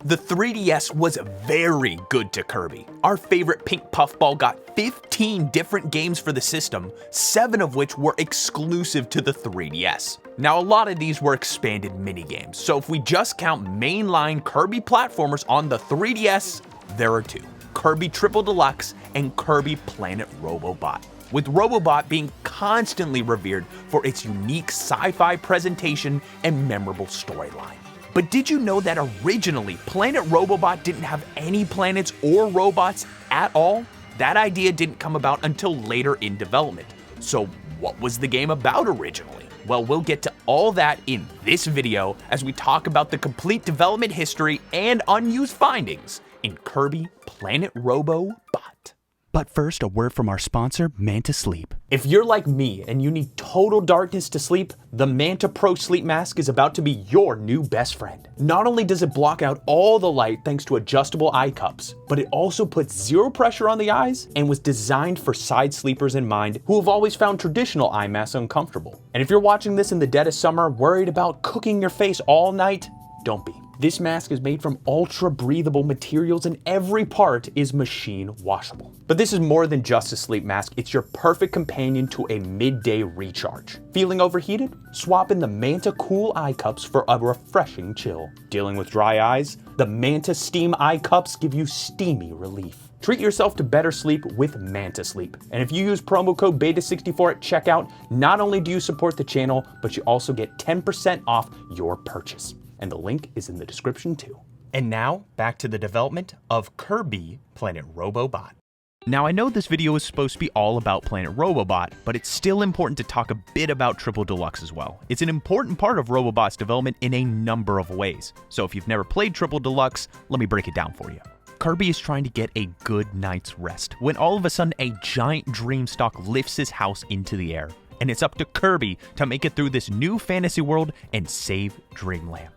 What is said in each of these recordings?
The 3DS was very good to Kirby. Our favorite pink puffball got 15 different games for the system, 7 of which were exclusive to the 3DS. Now, a lot of these were expanded minigames, so if we just count mainline Kirby platformers on the 3DS, there are 2. Kirby Triple Deluxe and Kirby Planet Robobot, with Robobot being constantly revered for its unique sci-fi presentation and memorable storyline. But did you know that originally Planet Robobot didn't have any planets or robots at all? That idea didn't come about until later in development. So what was the game about originally? Well, we'll get to all that in this video as we talk about the complete development history and unused findings in Kirby Planet Robobot. But first, a word from our sponsor, Manta Sleep. If you're like me and you need total darkness to sleep, the Manta Pro Sleep Mask is about to be your new best friend. Not only does it block out all the light thanks to adjustable eye cups, but it also puts zero pressure on the eyes and was designed for side sleepers in mind who have always found traditional eye masks uncomfortable. And if you're watching this in the dead of summer, worried about cooking your face all night, don't be. This mask is made from ultra breathable materials and every part is machine washable. But this is more than just a sleep mask, it's your perfect companion to a midday recharge. Feeling overheated? Swap in the Manta Cool Eye Cups for a refreshing chill. Dealing with dry eyes? The Manta Steam Eye Cups give you steamy relief. Treat yourself to better sleep with Manta Sleep. And if you use promo code Beta64 at checkout, not only do you support the channel, but you also get 10% off your purchase. And the link is in the description too. And now, back to the development of Kirby Planet Robobot. Now, I know this video is supposed to be all about Planet Robobot, but it's still important to talk a bit about Triple Deluxe as well. It's an important part of Robobot's development in a number of ways. So if you've never played Triple Deluxe, let me break it down for you. Kirby is trying to get a good night's rest when all of a sudden a giant dreamstalk lifts his house into the air. And it's up to Kirby to make it through this new fantasy world and save Dreamland.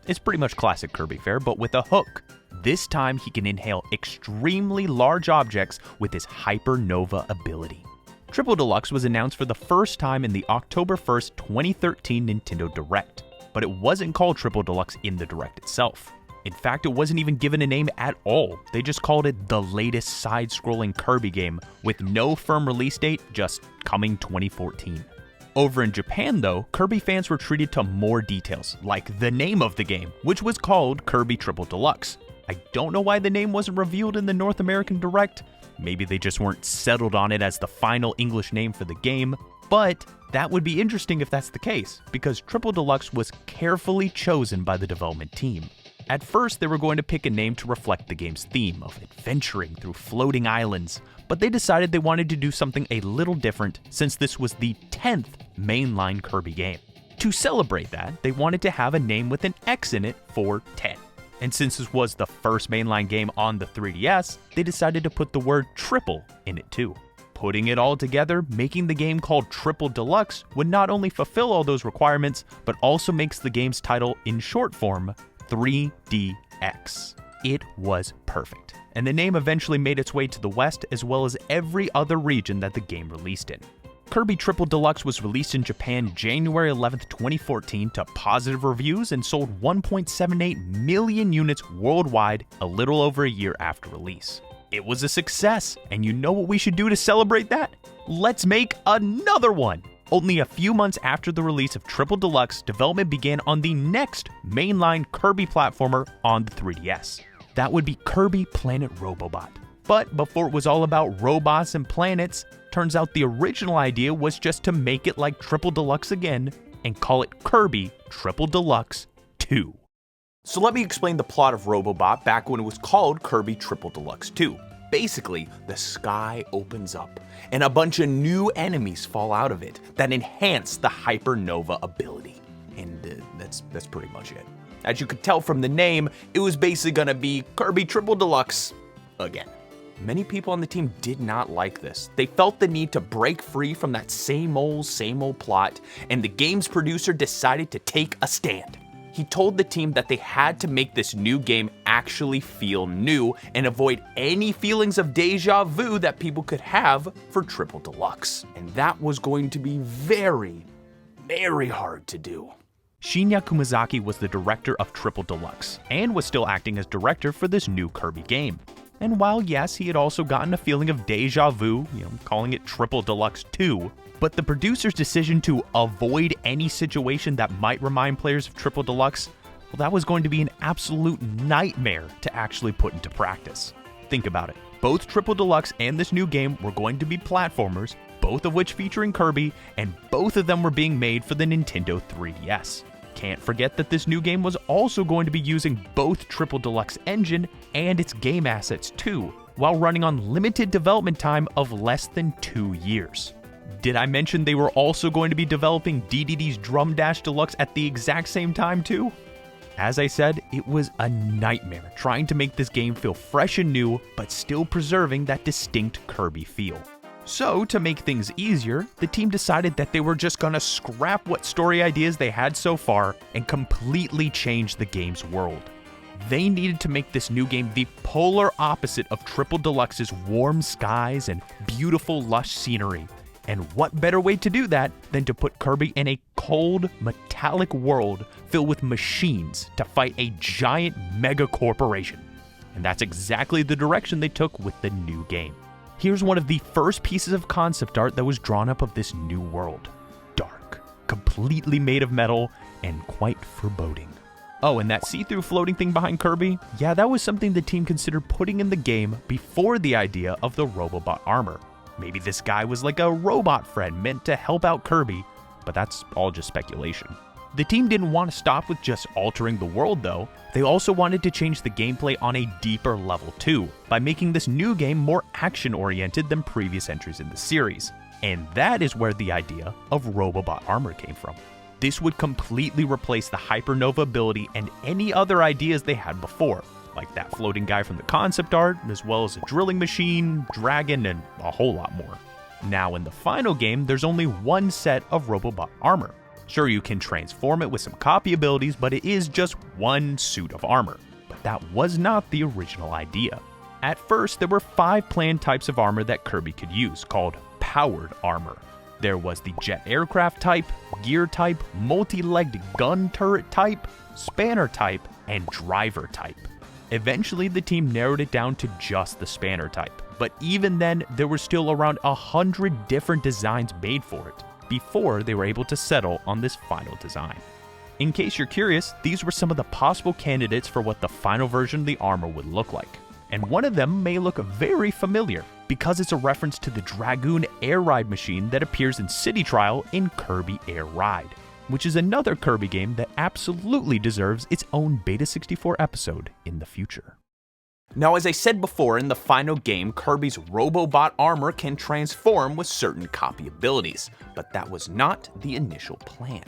It's pretty much classic Kirby fare, but with a hook. This time he can inhale extremely large objects with his Hypernova ability. Triple Deluxe was announced for the first time in the October 1st, 2013 Nintendo Direct, but it wasn't called Triple Deluxe in the Direct itself. In fact, it wasn't even given a name at all. They just called it the latest side-scrolling Kirby game with no firm release date, just coming 2014. Over in Japan though, Kirby fans were treated to more details, like the name of the game, which was called Kirby Triple Deluxe. I don't know why the name wasn't revealed in the North American Direct. Maybe they just weren't settled on it as the final English name for the game, but that would be interesting if that's the case, because Triple Deluxe was carefully chosen by the development team. At first, they were going to pick a name to reflect the game's theme of adventuring through floating islands, but they decided they wanted to do something a little different since this was the 10th mainline Kirby game. To celebrate that, they wanted to have a name with an X in it for 10. And since this was the first mainline game on the 3DS, they decided to put the word triple in it too. Putting it all together, making the game called Triple Deluxe would not only fulfill all those requirements, but also makes the game's title in short form 3DX. It was perfect, and the name eventually made its way to the West as well as every other region that the game released in. Kirby Triple Deluxe was released in Japan January 11th, 2014 to positive reviews and sold 1.78 million units worldwide a little over a year after release. It was a success, and you know what we should do to celebrate that? Let's make another one! Only a few months after the release of Triple Deluxe, development began on the next mainline Kirby platformer on the 3DS. That would be Kirby Planet Robobot. But before it was all about robots and planets, turns out the original idea was just to make it like Triple Deluxe again and call it Kirby Triple Deluxe 2. So let me explain the plot of Robobot back when it was called Kirby Triple Deluxe 2. Basically, the sky opens up and a bunch of new enemies fall out of it that enhance the Hypernova ability. And that's pretty much it. As you could tell from the name, it was basically gonna be Kirby Triple Deluxe again. Many people on the team did not like this. They felt the need to break free from that same old plot, and the game's producer decided to take a stand. He told the team that they had to make this new game actually feel new and avoid any feelings of deja vu that people could have for Triple Deluxe. And that was going to be very, very hard to do. Shinya Kumazaki was the director of Triple Deluxe, and was still acting as director for this new Kirby game. And while yes, he had also gotten a feeling of deja vu, calling it Triple Deluxe 2, but the producer's decision to avoid any situation that might remind players of Triple Deluxe, well, that was going to be an absolute nightmare to actually put into practice. Think about it. Both Triple Deluxe and this new game were going to be platformers, both of which featuring Kirby, and both of them were being made for the Nintendo 3DS. Can't forget that this new game was also going to be using both Triple Deluxe engine and its game assets too, while running on limited development time of less than 2 years. Did I mention they were also going to be developing DDD's Drum Dash Deluxe at the exact same time too? As I said, it was a nightmare trying to make this game feel fresh and new, but still preserving that distinct Kirby feel. So, to make things easier, the team decided that they were just gonna scrap what story ideas they had so far and completely change the game's world. They needed to make this new game the polar opposite of Triple Deluxe's warm skies and beautiful lush scenery. And what better way to do that than to put Kirby in a cold, metallic world filled with machines to fight a giant mega corporation. And that's exactly the direction they took with the new game. Here's one of the first pieces of concept art that was drawn up of this new world. Dark, completely made of metal, and quite foreboding. Oh, and that see-through floating thing behind Kirby? Yeah, that was something the team considered putting in the game before the idea of the Robobot armor. Maybe this guy was like a robot friend meant to help out Kirby, but that's all just speculation. The team didn't want to stop with just altering the world though. They also wanted to change the gameplay on a deeper level too, by making this new game more action-oriented than previous entries in the series. And that is where the idea of Robobot armor came from. This would completely replace the Hypernova ability and any other ideas they had before, like that floating guy from the concept art, as well as a drilling machine, dragon, and a whole lot more. Now in the final game, there's only one set of Robobot armor. Sure, you can transform it with some copy abilities, but it is just one suit of armor. But that was not the original idea. At first, there were 5 planned types of armor that Kirby could use, called powered armor. There was the jet aircraft type, gear type, multi-legged gun turret type, spanner type, and driver type. Eventually, the team narrowed it down to just the spanner type, but even then, there were still around 100 different designs made for it, before they were able to settle on this final design. In case you're curious, these were some of the possible candidates for what the final version of the armor would look like. And one of them may look very familiar, because it's a reference to the Dragoon air ride machine that appears in City Trial in Kirby Air Ride, which is another Kirby game that absolutely deserves its own Beta64 episode in the future. Now, as I said before, in the final game, Kirby's Robobot armor can transform with certain copy abilities, but that was not the initial plan.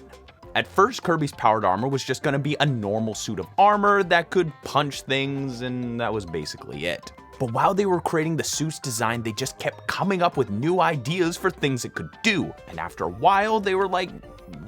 At first, Kirby's powered armor was just going to be a normal suit of armor that could punch things, and that was basically it. But while they were creating the suit's design, they just kept coming up with new ideas for things it could do, and after a while, they were like,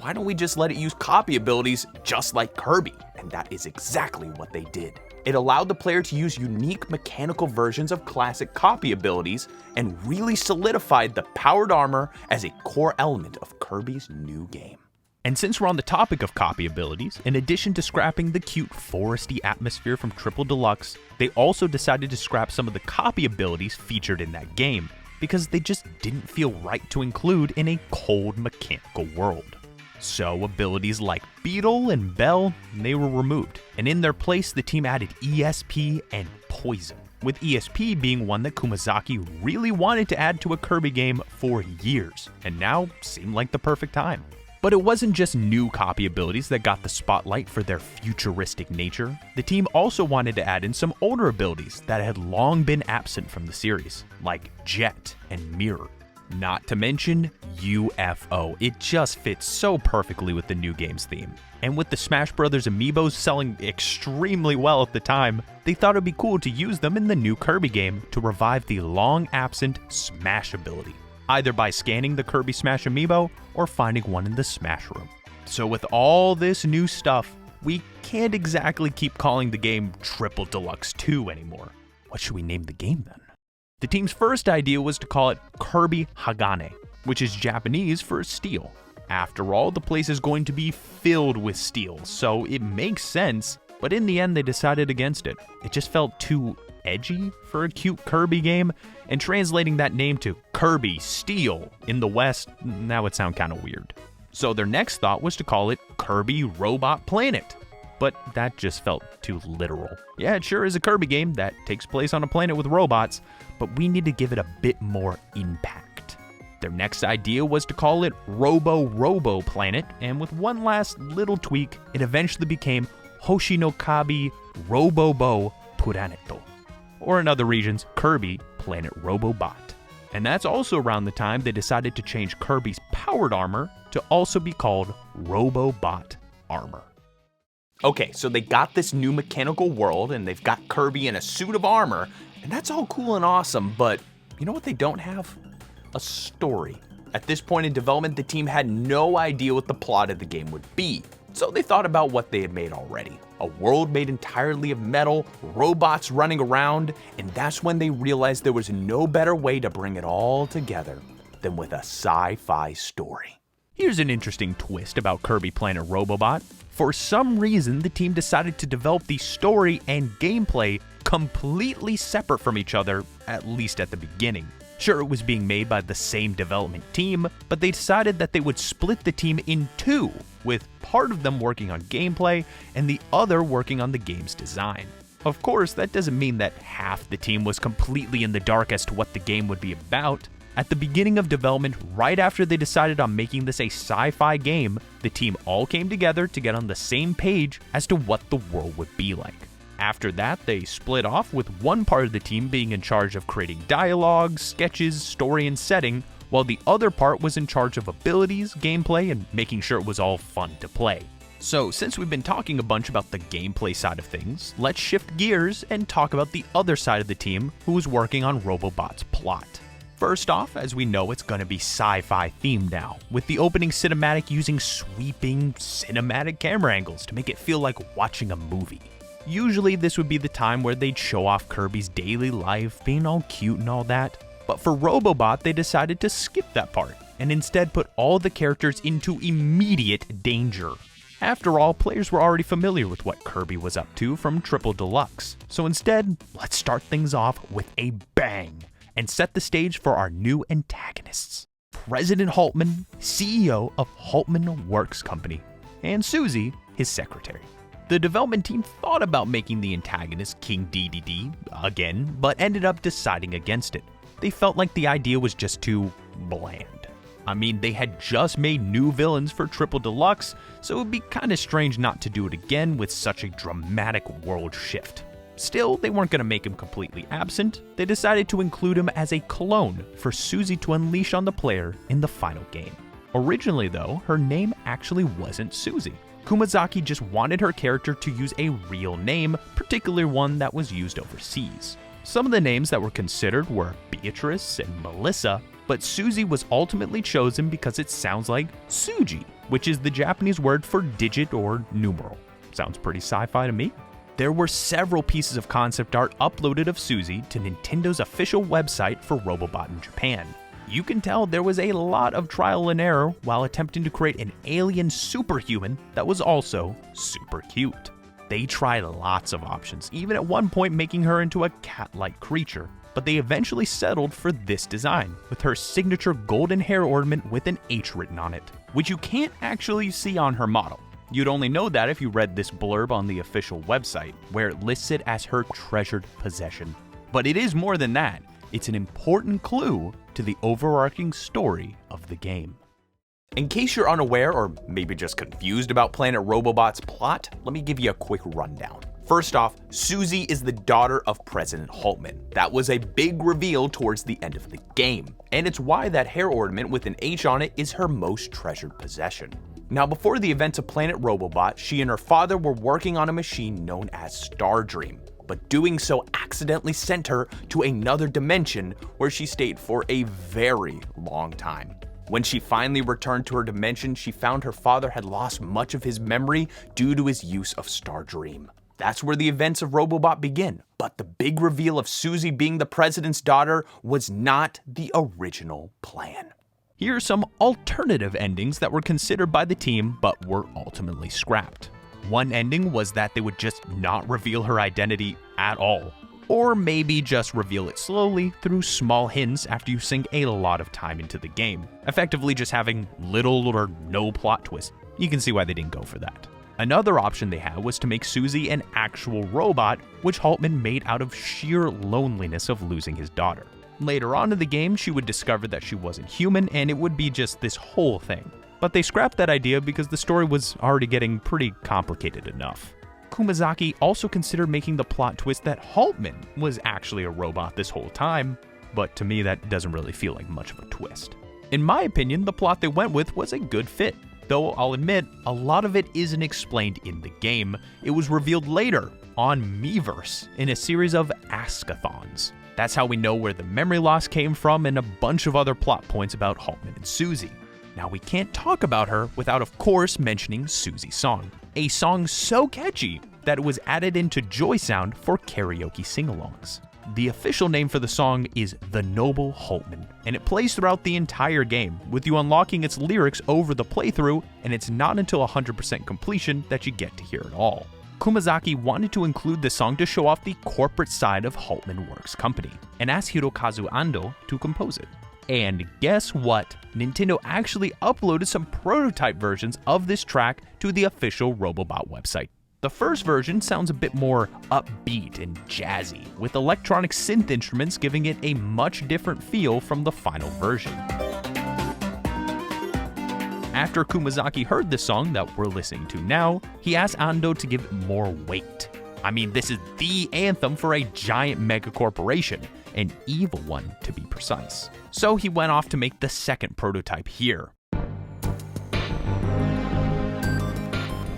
why don't we just let it use copy abilities just like Kirby? And that is exactly what they did. It allowed the player to use unique mechanical versions of classic copy abilities and really solidified the powered armor as a core element of Kirby's new game. And since we're on the topic of copy abilities, in addition to scrapping the cute foresty atmosphere from Triple Deluxe, they also decided to scrap some of the copy abilities featured in that game, because they just didn't feel right to include in a cold mechanical world. So abilities like Beetle and Bell, they were removed, and in their place the team added ESP and Poison, with ESP being one that Kumazaki really wanted to add to a Kirby game for years, and now seemed like the perfect time. But it wasn't just new copy abilities that got the spotlight for their futuristic nature. The team also wanted to add in some older abilities that had long been absent from the series, like Jet and Mirror. Not to mention UFO. It just fits so perfectly with the new game's theme. And with the Smash Bros. Amiibos selling extremely well at the time, they thought it'd be cool to use them in the new Kirby game to revive the long-absent Smash ability, either by scanning the Kirby Smash Amiibo or finding one in the Smash Room. So with all this new stuff, we can't exactly keep calling the game Triple Deluxe 2 anymore. What should we name the game then? The team's first idea was to call it Kirby Hagane, which is Japanese for steel. After all, the place is going to be filled with steel, so it makes sense, but in the end they decided against it. It just felt too edgy for a cute Kirby game, and translating that name to Kirby Steel in the West, that would sound kind of weird. So their next thought was to call it Kirby Robot Planet. But that just felt too literal. Yeah, it sure is a Kirby game that takes place on a planet with robots, but we need to give it a bit more impact. Their next idea was to call it Robo Planet, and with one last little tweak, it eventually became Hoshinokabi Robobo Planeto, or in other regions, Kirby Planet Robobot. And that's also around the time they decided to change Kirby's powered armor to also be called Robobot Armor. Okay, so they got this new mechanical world, and they've got Kirby in a suit of armor, and that's all cool and awesome, but you know what they don't have? A story. At this point in development, the team had no idea what the plot of the game would be, so they thought about what they had made already. A world made entirely of metal, robots running around, and that's when they realized there was no better way to bring it all together than with a sci-fi story. Here's an interesting twist about Kirby Planet Robobot. For some reason, the team decided to develop the story and gameplay completely separate from each other, at least at the beginning. Sure, it was being made by the same development team, but they decided that they would split the team in two, with part of them working on gameplay and the other working on the game's design. Of course, that doesn't mean that half the team was completely in the dark as to what the game would be about. At the beginning of development, right after they decided on making this a sci-fi game, the team all came together to get on the same page as to what the world would be like. After that, they split off, with one part of the team being in charge of creating dialogue, sketches, story, and setting, while the other part was in charge of abilities, gameplay, and making sure it was all fun to play. So, since we've been talking a bunch about the gameplay side of things, let's shift gears and talk about the other side of the team who was working on Robobot's plot. First off, as we know, it's going to be sci-fi themed now, with the opening cinematic using sweeping cinematic camera angles to make it feel like watching a movie. Usually this would be the time where they'd show off Kirby's daily life, being all cute and all that, but for Robobot they decided to skip that part, and instead put all the characters into immediate danger. After all, players were already familiar with what Kirby was up to from Deluxe, so instead, let's start things off with a bang, and set the stage for our new antagonists. President Haltman, CEO of Haltman Works Company, and Susie, his secretary. The development team thought about making the antagonist King DDD again, but ended up deciding against it. They felt like the idea was just too bland. I mean, they had just made new villains for Deluxe, so it would be kinda strange not to do it again with such a dramatic world shift. Still, they weren't going to make him completely absent. They decided to include him as a clone for Susie to unleash on the player in the final game. Originally though, her name actually wasn't Susie. Kumazaki just wanted her character to use a real name, particularly one that was used overseas. Some of the names that were considered were Beatrice and Melissa, but Susie was ultimately chosen because it sounds like Suji, which is the Japanese word for digit or numeral. Sounds pretty sci-fi to me. There were several pieces of concept art uploaded of Susie to Nintendo's official website for Robobot in Japan. You can tell there was a lot of trial and error while attempting to create an alien superhuman that was also super cute. They tried lots of options, even at one point making her into a cat-like creature, but they eventually settled for this design, with her signature golden hair ornament with an H written on it, which you can't actually see on her model. You'd only know that if you read this blurb on the official website, where it lists it as her treasured possession. But it is more than that. It's an important clue to the overarching story of the game. In case you're unaware, or maybe just confused about Planet Robobot's plot, let me give you a quick rundown. First off, Susie is the daughter of President Haltman. That was a big reveal towards the end of the game, and it's why that hair ornament with an H on it is her most treasured possession. Now, before the events of Planet Robobot, she and her father were working on a machine known as Stardream, but doing so accidentally sent her to another dimension where she stayed for a very long time. When she finally returned to her dimension, she found her father had lost much of his memory due to his use of Stardream. That's where the events of Robobot begin, but the big reveal of Susie being the president's daughter was not the original plan. Here are some alternative endings that were considered by the team but were ultimately scrapped. One ending was that they would just not reveal her identity at all, or maybe just reveal it slowly through small hints after you sink a lot of time into the game, effectively just having little or no plot twist. You can see why they didn't go for that. Another option they had was to make Susie an actual robot, which Haltman made out of sheer loneliness of losing his daughter. Later on in the game, she would discover that she wasn't human, and it would be just this whole thing. But they scrapped that idea because the story was already getting pretty complicated enough. Kumazaki also considered making the plot twist that Haltman was actually a robot this whole time, but to me that doesn't really feel like much of a twist. In my opinion, the plot they went with was a good fit, though I'll admit, a lot of it isn't explained in the game. It was revealed later, on Miiverse, in a series of ask-a-thons. That's how we know where the memory loss came from and a bunch of other plot points about Haltman and Susie. Now, we can't talk about her without, of course, mentioning Susie's song. A song so catchy that it was added into Joy Sound for karaoke sing-alongs. The official name for the song is The Noble Haltman, and it plays throughout the entire game, with you unlocking its lyrics over the playthrough, and it's not until 100% completion that you get to hear it all. Kumazaki wanted to include the song to show off the corporate side of Haltman Works Company, and asked Hirokazu Ando to compose it. And guess what? Nintendo actually uploaded some prototype versions of this track to the official Robobot website. The first version sounds a bit more upbeat and jazzy, with electronic synth instruments giving it a much different feel from the final version. After Kumazaki heard the song that we're listening to now, he asked Ando to give it more weight. I mean, this is the anthem for a giant mega corporation, an evil one to be precise. So he went off to make the second prototype here.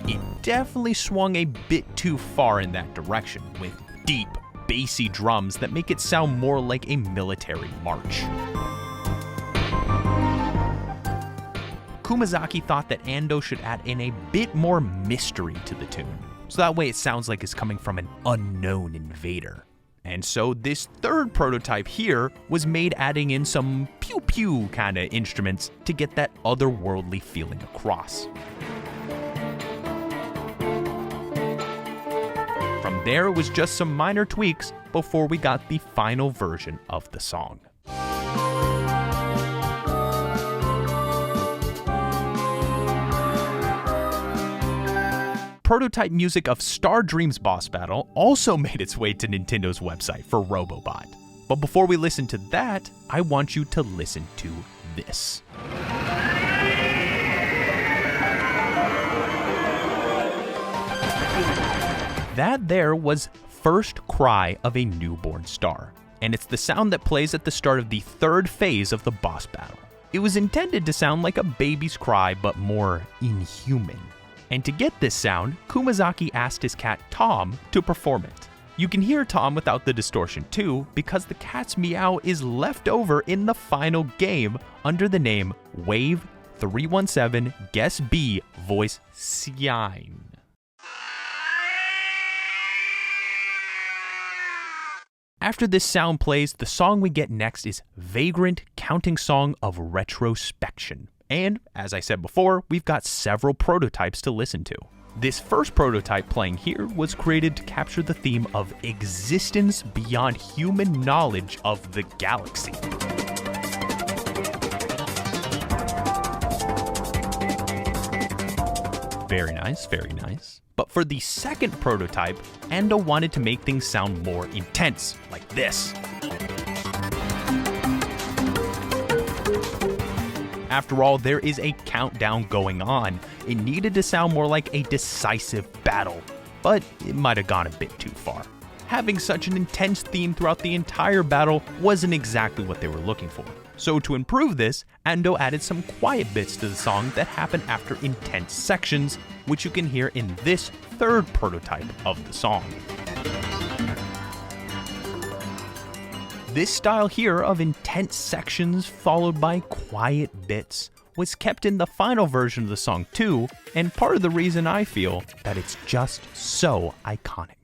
It definitely swung a bit too far in that direction, with deep, bassy drums that make it sound more like a military march. Kumazaki thought that Ando should add in a bit more mystery to the tune, so that way it sounds like it's coming from an unknown invader. And so this third prototype here was made adding in some pew-pew kind of instruments to get that otherworldly feeling across. From there, it was just some minor tweaks before we got the final version of the song. Prototype music of Star Dream's boss battle also made its way to Nintendo's website for Robobot. But before we listen to that, I want you to listen to this. That there was First Cry of a Newborn Star, and it's the sound that plays at the start of the third phase of the boss battle. It was intended to sound like a baby's cry, but more inhuman. And to get this sound, Kumazaki asked his cat Tom to perform it. You can hear Tom without the distortion too, because the cat's meow is left over in the final game under the name Wave 317 Guest B Voice Cyan. After this sound plays, the song we get next is Vagrant Counting Song of Retrospection. And, as I said before, we've got several prototypes to listen to. This first prototype playing here was created to capture the theme of existence beyond human knowledge of the galaxy. Very nice, very nice. But for the second prototype, Ando wanted to make things sound more intense, like this. After all, there is a countdown going on. It needed to sound more like a decisive battle, but it might have gone a bit too far. Having such an intense theme throughout the entire battle wasn't exactly what they were looking for. So to improve this, Ando added some quiet bits to the song that happen after intense sections, which you can hear in this third prototype of the song. This style here of intense sections followed by quiet bits was kept in the final version of the song too, and part of the reason I feel that it's just so iconic.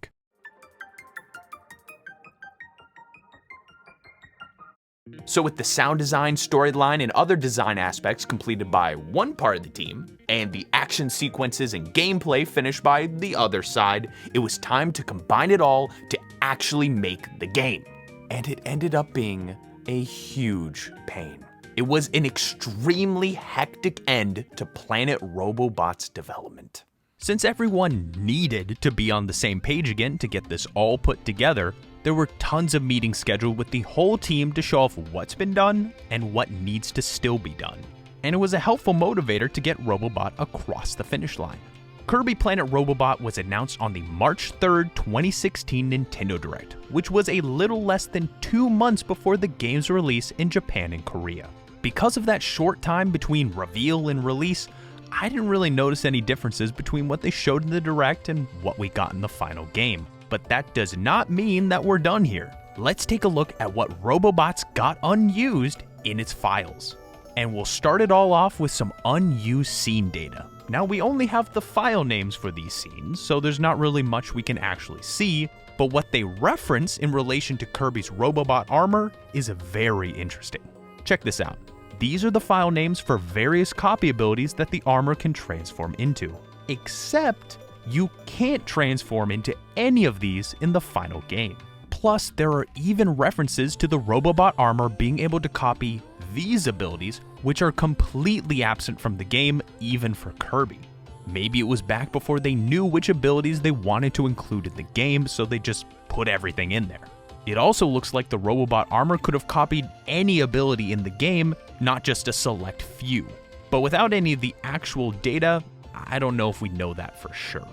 So with the sound design, storyline, and other design aspects completed by one part of the team, and the action sequences and gameplay finished by the other side, it was time to combine it all to actually make the game. And it ended up being a huge pain. It was an extremely hectic end to Planet Robobot's development. Since everyone needed to be on the same page again to get this all put together, there were tons of meetings scheduled with the whole team to show off what's been done and what needs to still be done. And it was a helpful motivator to get Robobot across the finish line. Kirby Planet Robobot was announced on the March 3rd, 2016 Nintendo Direct, which was a little less than 2 months before the game's release in Japan and Korea. Because of that short time between reveal and release, I didn't really notice any differences between what they showed in the Direct and what we got in the final game. But that does not mean that we're done here. Let's take a look at what Robobot's got unused in its files. And we'll start it all off with some unused scene data. Now we only have the file names for these scenes, so there's not really much we can actually see, but what they reference in relation to Kirby's Robobot armor is very interesting. Check this out. These are the file names for various copy abilities that the armor can transform into, except you can't transform into any of these in the final game. Plus, there are even references to the Robobot armor being able to copy these abilities, which are completely absent from the game, even for Kirby. Maybe it was back before they knew which abilities they wanted to include in the game, so they just put everything in there. It also looks like the Robobot armor could have copied any ability in the game, not just a select few. But without any of the actual data, I don't know if we know that for sure.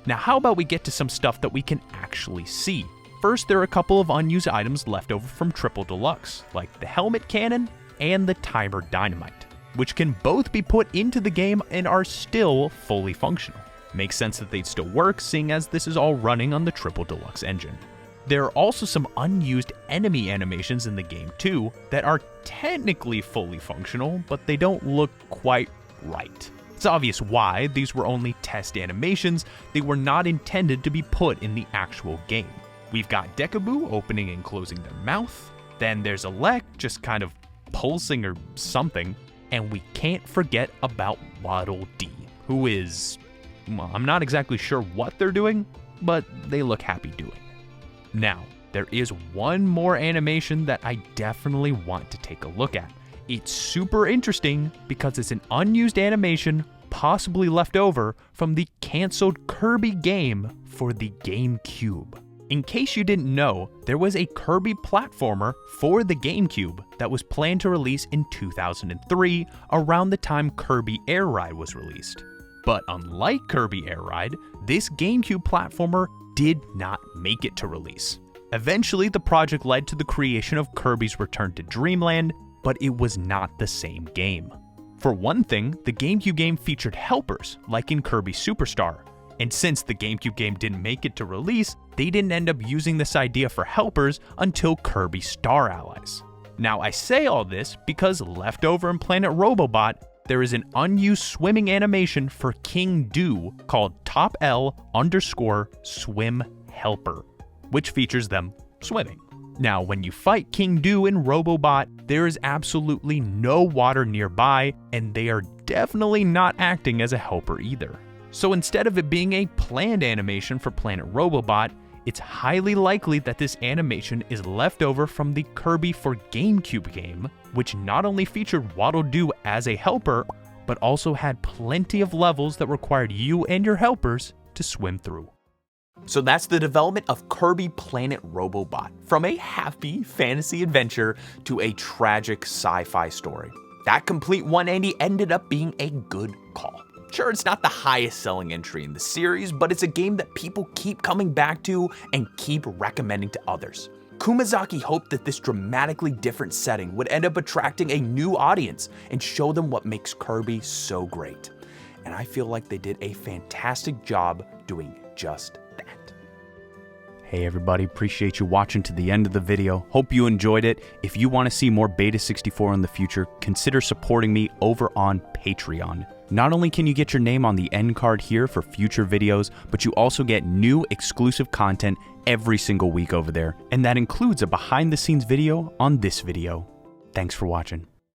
Now, how about we get to some stuff that we can actually see? First, there are a couple of unused items left over from Triple Deluxe, like the helmet cannon and the timer dynamite, which can both be put into the game and are still fully functional. Makes sense that they'd still work, seeing as this is all running on the Triple Deluxe engine. There are also some unused enemy animations in the game too that are technically fully functional, but they don't look quite right. It's obvious why. These were only test animations. They were not intended to be put in the actual game. We've got Dekaboo opening and closing their mouth. Then there's Alec just kind of pulsing or something. And we can't forget about Waddle Dee, who is, well, I'm not exactly sure what they're doing, but they look happy doing it. Now, there is one more animation that I definitely want to take a look at. It's super interesting because it's an unused animation possibly left over from the canceled Kirby game for the GameCube. In case you didn't know, there was a Kirby platformer for the GameCube that was planned to release in 2003, around the time Kirby Air Ride was released. But unlike Kirby Air Ride, this GameCube platformer did not make it to release. Eventually, the project led to the creation of Kirby's Return to Dreamland, but it was not the same game. For one thing, the GameCube game featured helpers, like in Kirby Superstar. And since the GameCube game didn't make it to release, they didn't end up using this idea for helpers until Kirby Star Allies. Now, I say all this because left over in Planet Robobot, there is an unused swimming animation for King Doo called Top L_swim helper, which features them swimming. Now, when you fight King Doo in Robobot, there is absolutely no water nearby, and they are definitely not acting as a helper either. So instead of it being a planned animation for Planet Robobot, it's highly likely that this animation is left over from the Kirby for GameCube game, which not only featured Waddle Doo as a helper, but also had plenty of levels that required you and your helpers to swim through. So that's the development of Kirby Planet Robobot, from a happy fantasy adventure to a tragic sci-fi story. That complete 180 ended up being a good call. Sure, it's not the highest selling entry in the series, but it's a game that people keep coming back to and keep recommending to others. Kumazaki hoped that this dramatically different setting would end up attracting a new audience and show them what makes Kirby so great. And I feel like they did a fantastic job doing just that. Hey everybody, appreciate you watching to the end of the video. Hope you enjoyed it. If you want to see more Beta64 in the future, consider supporting me over on Patreon. Not only can you get your name on the end card here for future videos, but you also get new exclusive content every single week over there, and that includes a behind the scenes video on this video. Thanks for watching.